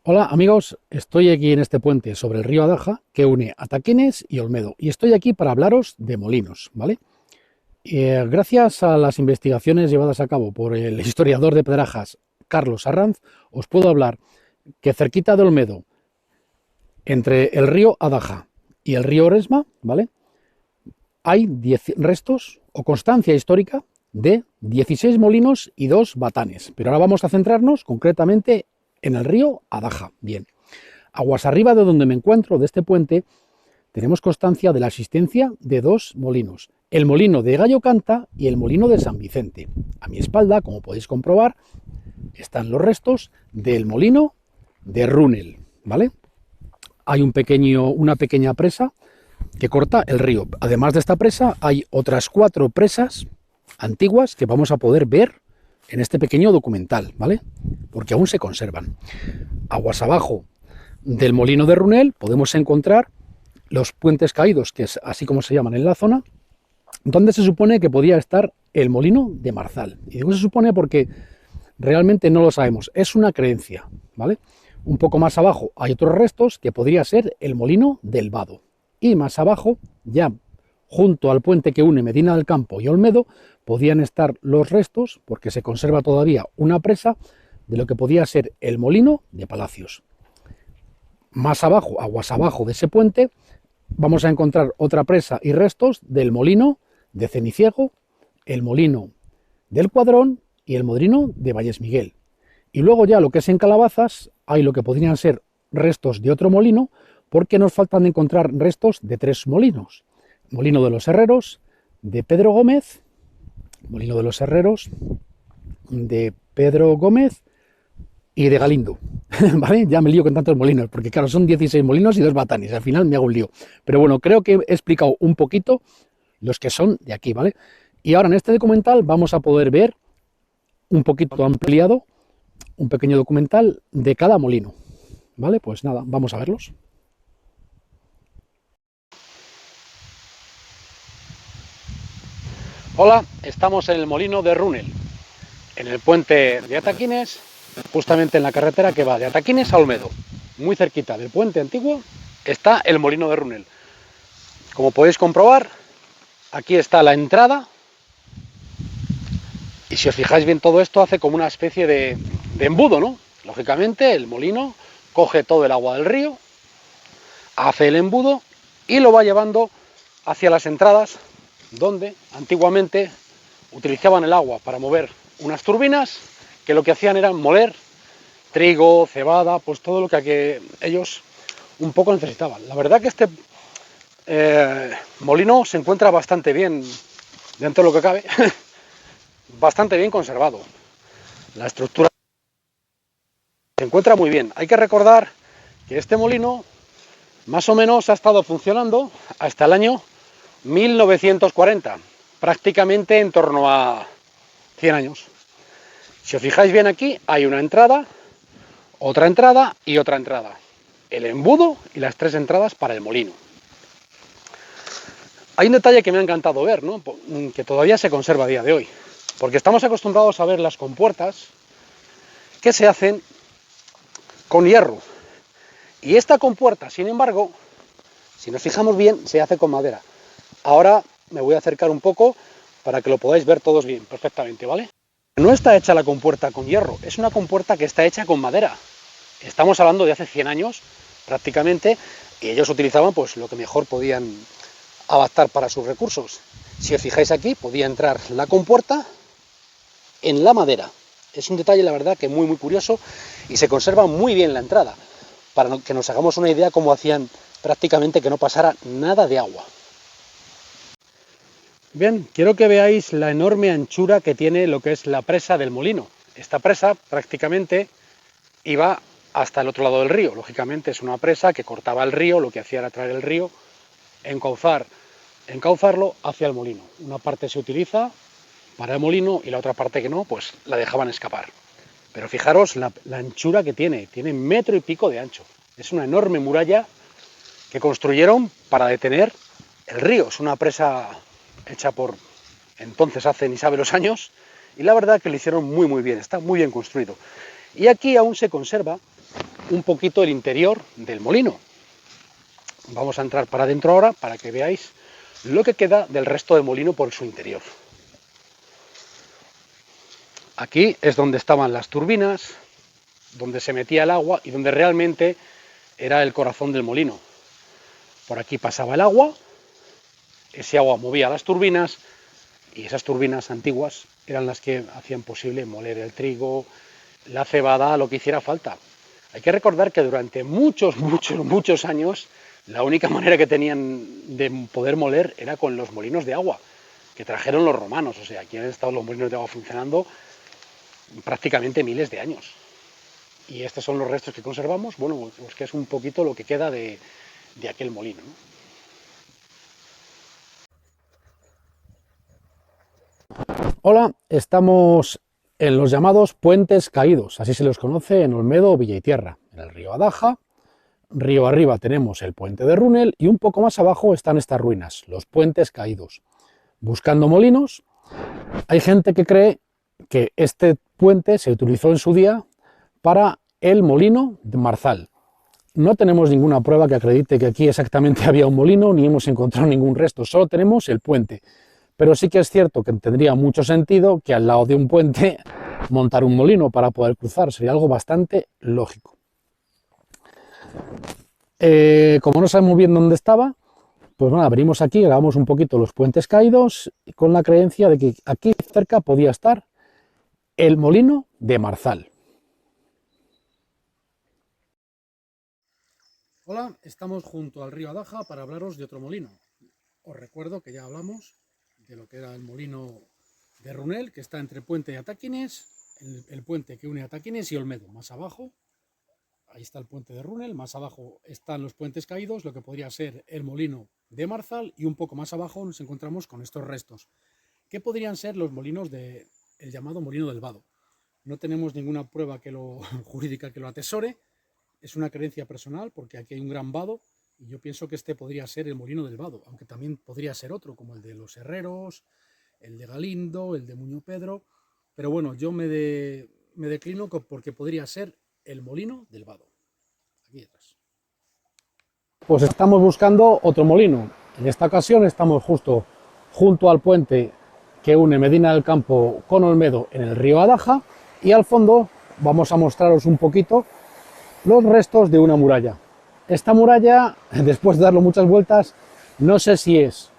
Hola amigos, estoy aquí en este puente sobre el río Adaja que une Ataquines y Olmedo y estoy aquí para hablaros de molinos, ¿vale? Gracias a las investigaciones llevadas a cabo por el historiador de Pedrajas Carlos Arranz, os puedo hablar que cerquita de Olmedo, entre el río Adaja y el río Oresma, ¿vale? Hay 10 restos o constancia histórica de 16 molinos y 2 batanes, pero ahora vamos a centrarnos concretamente en el río Adaja. Bien. Aguas arriba de donde me encuentro, de este puente, tenemos constancia de la existencia de dos molinos, el molino de Gallo Canta y el molino de San Vicente. A mi espalda, como podéis comprobar, están los restos del molino de Runel, ¿vale? Hay una pequeña presa que corta el río. Además de esta presa, hay otras 4 presas antiguas que vamos a poder ver en este pequeño documental, ¿vale? Porque aún se conservan. Aguas abajo del molino de Runel podemos encontrar los puentes caídos, que es así como se llaman en la zona, donde se supone que podía estar el molino de Marzal. Y digo se supone porque realmente no lo sabemos, es una creencia, ¿vale? Un poco más abajo hay otros restos que podría ser el molino del Vado. Y más abajo, ya junto al puente que une Medina del Campo y Olmedo, podían estar los restos, porque se conserva todavía una presa, de lo que podía ser el molino de Palacios. Más abajo, aguas abajo de ese puente, vamos a encontrar otra presa y restos del molino de Ceniciego, el molino del Cuadrón y el molino de Valles Miguel. Y luego ya lo que es en Calabazas, hay lo que podrían ser restos de otro molino, porque nos faltan encontrar restos de 3 molinos. Molino de los Herreros, de Pedro Gómez, molino de los Herreros, de Pedro Gómez y de Galindo. ¿Vale? Ya me lío con tantos molinos, porque claro, son 16 molinos y 2 batanes, al final me hago un lío. Pero bueno, creo que he explicado un poquito los que son de aquí, ¿vale? Y ahora en este documental vamos a poder ver un poquito ampliado, un pequeño documental de cada molino, ¿vale? Pues nada, vamos a verlos. Hola, estamos en el molino de Runel, en el puente de Ataquines, justamente en la carretera que va de Ataquines a Olmedo. Muy cerquita del puente antiguo está el molino de Runel. Como podéis comprobar, aquí está la entrada y si os fijáis bien todo esto hace como una especie de embudo, ¿no? Lógicamente el molino coge todo el agua del río, hace el embudo y lo va llevando hacia las entradas donde antiguamente utilizaban el agua para mover unas turbinas que lo que hacían era moler trigo, cebada, pues todo lo que ellos un poco necesitaban. La verdad que este molino se encuentra bastante bien, dentro de lo que cabe, bastante bien conservado. La estructura se encuentra muy bien. Hay que recordar que este molino más o menos ha estado funcionando hasta el año 1940, prácticamente en torno a 100 años. Si os fijáis bien aquí, hay una entrada, otra entrada y otra entrada. El embudo y las 3 entradas para el molino. Hay un detalle que me ha encantado ver, ¿no? Que todavía se conserva a día de hoy, porque estamos acostumbrados a ver las compuertas que se hacen con hierro. Y esta compuerta, sin embargo, si nos fijamos bien, se hace con madera. Ahora me voy a acercar un poco para que lo podáis ver todos bien, perfectamente, ¿vale? No está hecha la compuerta con hierro, es una compuerta que está hecha con madera. Estamos hablando de hace 100 años, prácticamente, y ellos utilizaban pues lo que mejor podían adaptar para sus recursos. Si os fijáis aquí, podía entrar la compuerta en la madera. Es un detalle, la verdad, que muy curioso y se conserva muy bien la entrada, para que nos hagamos una idea cómo hacían prácticamente que no pasara nada de agua. Bien, quiero que veáis la enorme anchura que tiene lo que es la presa del molino. Esta presa prácticamente iba hasta el otro lado del río. Lógicamente es una presa que cortaba el río, lo que hacía era traer el río, encauzarlo hacia el molino. Una parte se utiliza para el molino y la otra parte que no, pues la dejaban escapar. Pero fijaros la anchura que tiene 1,5 metros de ancho. Es una enorme muralla que construyeron para detener el río. Es una presa hecha por entonces, hace ni sabe los años, y la verdad que lo hicieron muy bien, está muy bien construido. Y aquí aún se conserva un poquito el interior del molino. Vamos a entrar para adentro ahora para que veáis lo que queda del resto del molino por su interior. Aquí es donde estaban las turbinas, donde se metía el agua y donde realmente era el corazón del molino. Por aquí pasaba el agua, ese agua movía las turbinas y esas turbinas antiguas eran las que hacían posible moler el trigo, la cebada, lo que hiciera falta. Hay que recordar que durante muchos años la única manera que tenían de poder moler era con los molinos de agua que trajeron los romanos. O sea, aquí han estado los molinos de agua funcionando prácticamente miles de años. Y estos son los restos que conservamos, bueno, pues que es un poquito lo que queda de aquel molino, ¿no? Hola, estamos en los llamados puentes caídos, así se los conoce en Olmedo, Villaitierra, en el río Adaja. Río arriba tenemos el puente de Runel y un poco más abajo están estas ruinas, los puentes caídos. Buscando molinos, hay gente que cree que este puente se utilizó en su día para el molino de Marzal. No tenemos ninguna prueba que acredite que aquí exactamente había un molino, ni hemos encontrado ningún resto, solo tenemos el puente. Pero sí que es cierto que tendría mucho sentido que al lado de un puente montar un molino para poder cruzar, sería algo bastante lógico. Como no sabemos bien dónde estaba, pues nada, venimos aquí, grabamos un poquito los puentes caídos con la creencia de que aquí cerca podía estar el molino de Marzal. Hola, estamos junto al río Adaja para hablaros de otro molino. Os recuerdo que ya hablamos de lo que era el molino de Runel, que está entre Puente y Ataquines, el puente que une Ataquines y Olmedo. Más abajo, ahí está el puente de Runel, más abajo están los puentes caídos, lo que podría ser el molino de Marzal, y un poco más abajo nos encontramos con estos restos, que podrían ser los molinos del llamado molino del Vado. No tenemos ninguna prueba jurídica que lo atesore, es una creencia personal porque aquí hay un gran vado y yo pienso que este podría ser el molino del Vado, aunque también podría ser otro, como el de los Herreros, el de Galindo, el de Muñoz Pedro, pero bueno, yo me declino porque podría ser el molino del Vado. Aquí detrás. Pues estamos buscando otro molino. En esta ocasión estamos justo junto al puente que une Medina del Campo con Olmedo en el río Adaja y al fondo vamos a mostraros un poquito los restos de una muralla. Esta muralla, después de darle muchas vueltas, no sé si es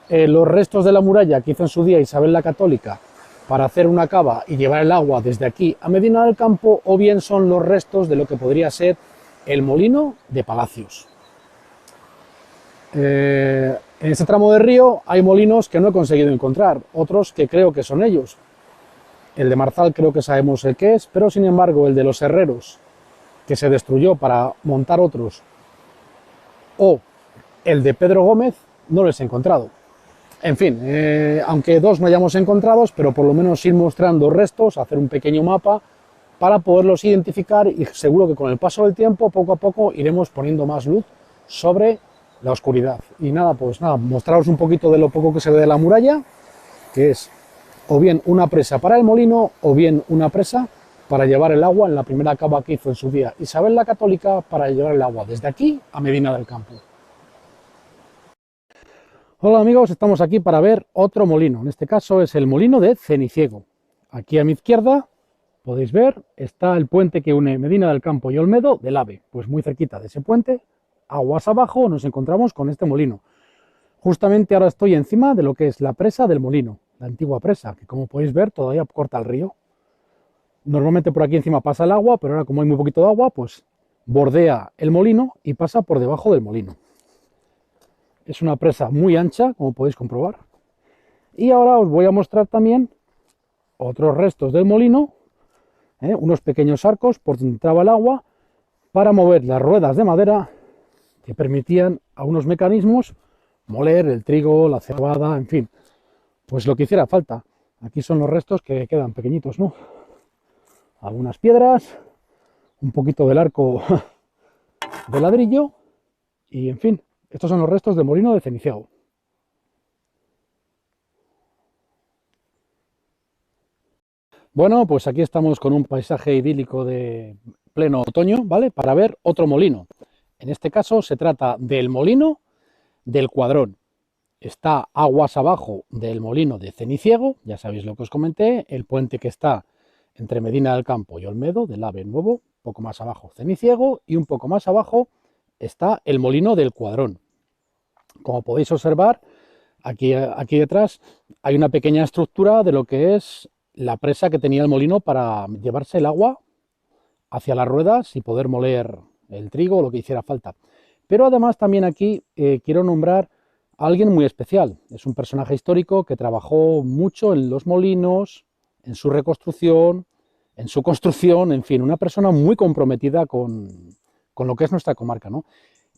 los restos de la muralla que hizo en su día Isabel la Católica para hacer una cava y llevar el agua desde aquí a Medina del Campo, o bien son los restos de lo que podría ser el molino de Palacios. En este tramo de río hay molinos que no he conseguido encontrar, otros que creo que son ellos. El de Marzal creo que sabemos el que es, pero sin embargo el de los Herreros, que se destruyó para montar otros, o el de Pedro Gómez, no los he encontrado. En fin, aunque dos no hayamos encontrado, pero por lo menos ir mostrando restos, hacer un pequeño mapa para poderlos identificar, y seguro que con el paso del tiempo, poco a poco, iremos poniendo más luz sobre la oscuridad. Y nada, pues nada, mostraros un poquito de lo poco que se ve de la muralla, que es o bien una presa para el molino, o bien una presa para llevar el agua en la primera cava que hizo en su día Isabel la Católica para llevar el agua desde aquí a Medina del Campo. Hola amigos, estamos aquí para ver otro molino, en este caso es el molino de Ceniciego. Aquí a mi izquierda podéis ver, está el puente que une Medina del Campo y Olmedo del AVE, pues muy cerquita de ese puente, aguas abajo, nos encontramos con este molino. Justamente ahora estoy encima de lo que es la presa del molino, la antigua presa, que como podéis ver todavía corta el río. Normalmente por aquí encima pasa el agua, pero ahora como hay muy poquito de agua, pues bordea el molino y pasa por debajo del molino. Es una presa muy ancha, como podéis comprobar. Y ahora os voy a mostrar también otros restos del molino, unos pequeños arcos por donde entraba el agua para mover las ruedas de madera que permitían a unos mecanismos moler el trigo, la cebada, en fin, pues lo que hiciera falta. Aquí son los restos que quedan pequeñitos, ¿no? Algunas piedras, un poquito del arco de ladrillo y, en fin, estos son los restos del molino de Ceniciego. Bueno, pues aquí estamos con un paisaje idílico de pleno otoño, ¿vale? Para ver otro molino. En este caso se trata del molino del Cuadrón. Está aguas abajo del molino de Ceniciego, ya sabéis lo que os comenté, el puente que está entre Medina del Campo y Olmedo, del AVE Nuevo, poco más abajo Ceniciego, y un poco más abajo está el molino del Cuadrón. Como podéis observar, aquí detrás hay una pequeña estructura de lo que es la presa que tenía el molino para llevarse el agua hacia las ruedas y poder moler el trigo o lo que hiciera falta. Pero además también aquí quiero nombrar a alguien muy especial. Es un personaje histórico que trabajó mucho en los molinos, en su reconstrucción, en su construcción, en fin, una persona muy comprometida con lo que es nuestra comarca, ¿no?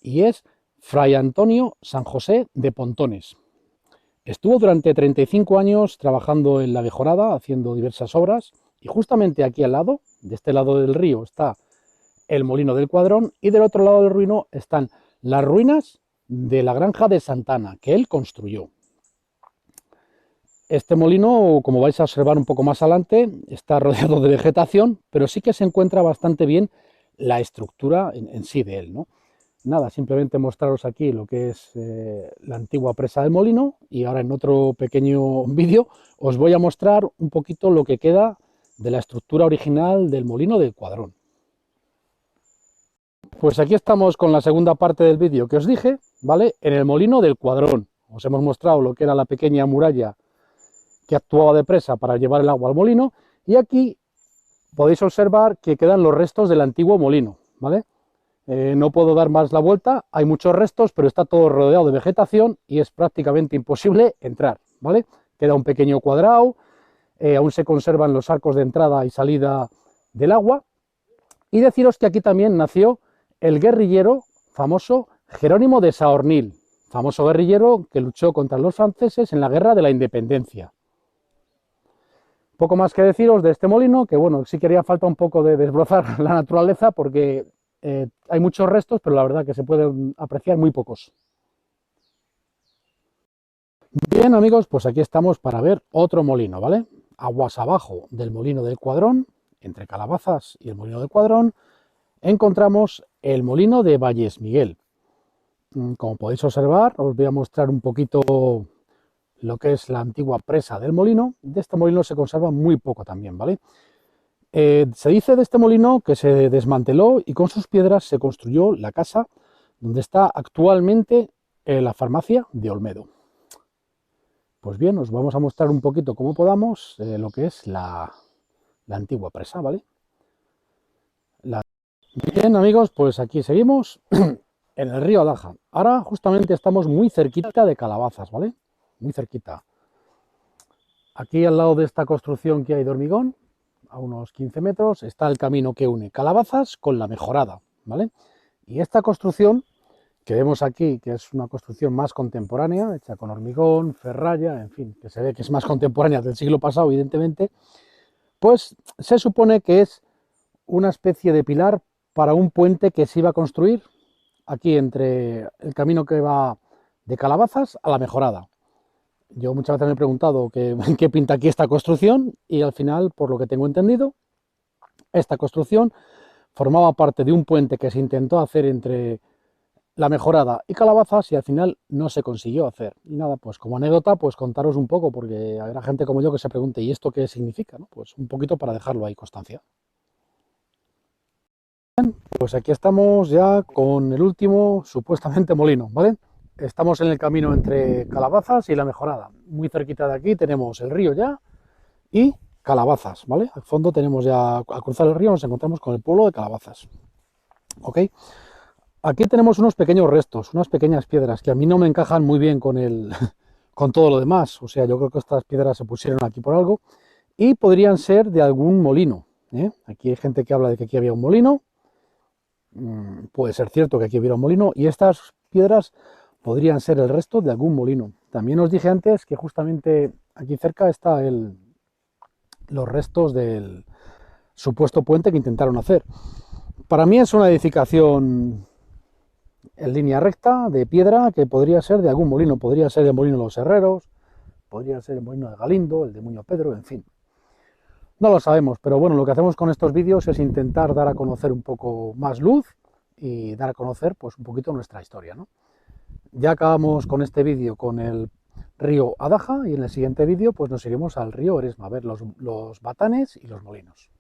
Y es Fray Antonio San José de Pontones. Estuvo durante 35 años trabajando en la Mejorada, haciendo diversas obras, y justamente aquí al lado, de este lado del río, está el molino del Cuadrón, y del otro lado del río están las ruinas de la granja de Santana, que él construyó. Este molino, como vais a observar un poco más adelante, está rodeado de vegetación, pero sí que se encuentra bastante bien la estructura en sí de él, ¿no? Nada, simplemente mostraros aquí lo que es la antigua presa del molino, y ahora en otro pequeño vídeo os voy a mostrar un poquito lo que queda de la estructura original del molino del Cuadrón. Pues aquí estamos con la segunda parte del vídeo que os dije, ¿vale? En el molino del Cuadrón. Os hemos mostrado lo que era la pequeña muralla que actuaba de presa para llevar el agua al molino, y aquí podéis observar que quedan los restos del antiguo molino, ¿vale? No puedo dar más la vuelta, hay muchos restos, pero está todo rodeado de vegetación y es prácticamente imposible entrar, ¿vale? Queda un pequeño cuadrado, aún se conservan los arcos de entrada y salida del agua, y deciros que aquí también nació el guerrillero famoso Jerónimo de Saornil, famoso guerrillero que luchó contra los franceses en la Guerra de la Independencia. Poco más que deciros de este molino, que bueno, sí que haría falta un poco de desbrozar la naturaleza porque hay muchos restos, pero la verdad que se pueden apreciar muy pocos. Bien amigos, pues aquí estamos para ver otro molino, ¿vale? Aguas abajo del molino del Cuadrón, entre Calabazas y el molino del Cuadrón, encontramos el molino de Valles Miguel. Como podéis observar, os voy a mostrar un poquito lo que es la antigua presa del molino. De este molino se conserva muy poco también, ¿vale? Se dice de este molino que se desmanteló y con sus piedras se construyó la casa donde está actualmente la farmacia de Olmedo. Pues bien, os vamos a mostrar un poquito como podamos lo que es la antigua presa, ¿vale? Bien amigos, pues aquí seguimos en el río Adaja. Ahora justamente estamos muy cerquita de Calabazas, ¿vale? Muy cerquita. Aquí al lado de esta construcción que hay de hormigón, a unos 15 metros, está el camino que une Calabazas con la Mejorada, ¿vale? Y esta construcción que vemos aquí, que es una construcción más contemporánea, hecha con hormigón, ferralla, en fin, que se ve que es más contemporánea del siglo pasado, evidentemente, pues se supone que es una especie de pilar para un puente que se iba a construir aquí entre el camino que va de Calabazas a la Mejorada. Yo muchas veces me he preguntado qué pinta aquí esta construcción y al final, por lo que tengo entendido, esta construcción formaba parte de un puente que se intentó hacer entre la Mejorada y Calabazas y al final no se consiguió hacer. Y nada, pues como anécdota, pues contaros un poco, porque habrá gente como yo que se pregunte, ¿y esto qué significa? ¿No? Pues un poquito para dejarlo ahí constancia. Bien, pues aquí estamos ya con el último supuestamente molino, ¿vale? Estamos en el camino entre Calabazas y la Mejorada. Muy cerquita de aquí tenemos el río ya y Calabazas, ¿vale? Al fondo tenemos ya, al cruzar el río nos encontramos con el pueblo de Calabazas. ¿Ok? Aquí tenemos unos pequeños restos, unas pequeñas piedras que a mí no me encajan muy bien con con todo lo demás. O sea, yo creo que estas piedras se pusieron aquí por algo y podrían ser de algún molino, ¿eh? Aquí hay gente que habla de que aquí había un molino. Puede ser cierto que aquí hubiera un molino y estas piedras podrían ser el resto de algún molino. También os dije antes que justamente aquí cerca está los restos del supuesto puente que intentaron hacer. Para mí es una edificación en línea recta de piedra que podría ser de algún molino, podría ser el molino de los Herreros, podría ser el molino de Galindo, el de Muñoz Pedro, en fin. No lo sabemos, pero bueno, lo que hacemos con estos vídeos es intentar dar a conocer un poco más luz y dar a conocer pues un poquito nuestra historia, ¿no? Ya acabamos con este vídeo con el río Adaja y en el siguiente vídeo pues nos iremos al río Eresma a ver los batanes y los molinos.